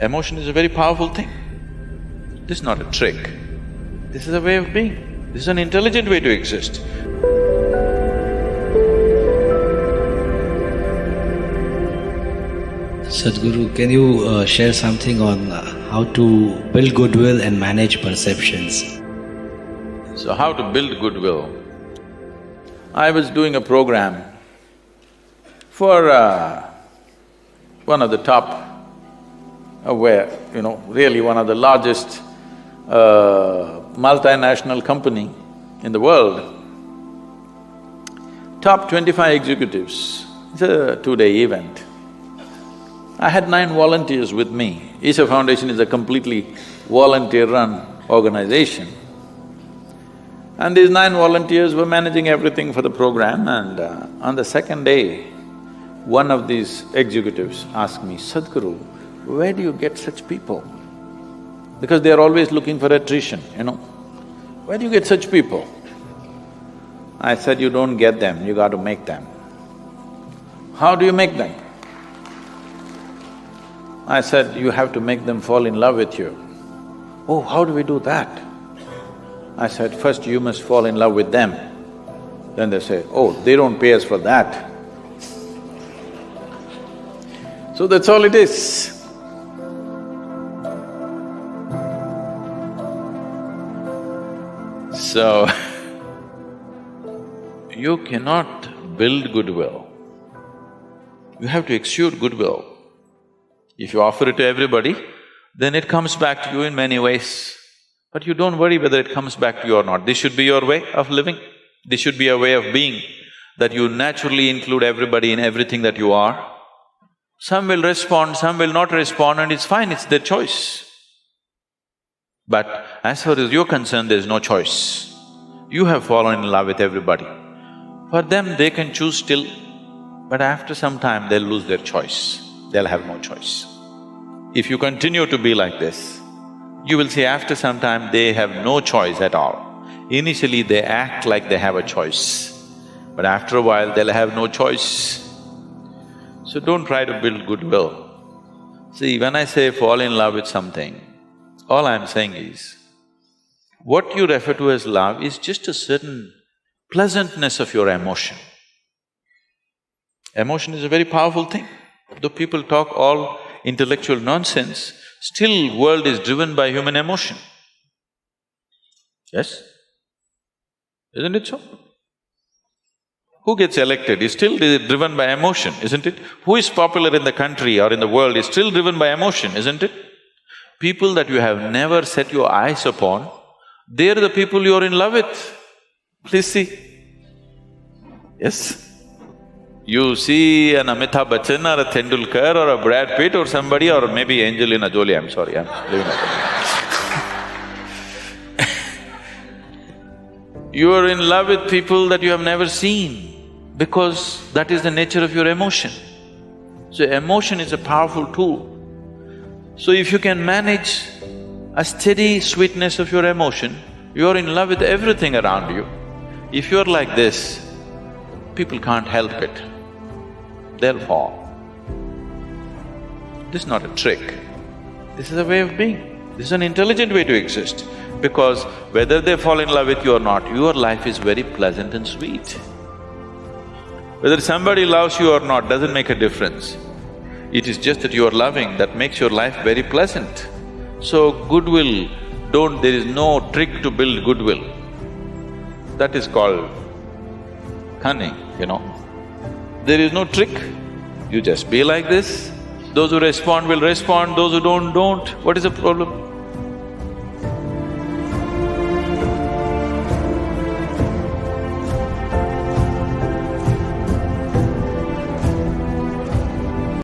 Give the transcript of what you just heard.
Emotion is a very powerful thing. This is not a trick. This is a way of being. This is an intelligent way to exist. Sadhguru, can you share something on how to build goodwill and manage perceptions? So how to build goodwill? I was doing a program for one of the top, really one of the largest multinational company in the world. Top 25 executives, it's a 2-day event. I had 9 volunteers with me. Isha Foundation is a completely volunteer-run organization. And these 9 volunteers were managing everything for the program, and on the second day, one of these executives asked me, "Sadhguru, where do you get such people?" Because they're always looking for attrition, Where do you get such people? I said, "You don't get them, you got to make them." "How do you make them?" I said, "You have to make them fall in love with you." "Oh, how do we do that?" I said, "First you must fall in love with them." Then they say, "Oh, they don't pay us for that." So that's all it is. So, you cannot build goodwill. You have to exude goodwill. If you offer it to everybody, then it comes back to you in many ways. But you don't worry whether it comes back to you or not. This should be your way of living. This should be a way of being, that you naturally include everybody in everything that you are. Some will respond, some will not respond, and it's fine, it's their choice. But as far as you're concerned, there's no choice. You have fallen in love with everybody. For them, they can choose still, but after some time, they'll lose their choice. They'll have no choice. If you continue to be like this, you will see after some time they have no choice at all. Initially they act like they have a choice, but after a while they'll have no choice. So don't try to build goodwill. See, when I say fall in love with something, all I'm saying is, what you refer to as love is just a certain pleasantness of your emotion. Emotion is a very powerful thing. Though people talk all intellectual nonsense, still world is driven by human emotion. Yes? Isn't it so? Who gets elected is still driven by emotion, isn't it? Who is popular in the country or in the world is still driven by emotion, isn't it? People that you have never set your eyes upon, they're the people you're in love with. Please see. Yes? You see an Amitabh Bachchan or a Tendulkar or a Brad Pitt or somebody, or maybe Angelina Jolie, I'm sorry, I'm leaving it. You are in love with people that you have never seen, because that is the nature of your emotion. So emotion is a powerful tool. So if you can manage a steady sweetness of your emotion, you're in love with everything around you. If you're like this, people can't help it. They'll fall. This is not a trick. This is a way of being. This is an intelligent way to exist. Because whether they fall in love with you or not, your life is very pleasant and sweet. Whether somebody loves you or not doesn't make a difference. It is just that you are loving that makes your life very pleasant. So goodwill, there is no trick to build goodwill. That is called cunning, There is no trick. You just be like this. Those who respond will respond, those who don't. What is the problem?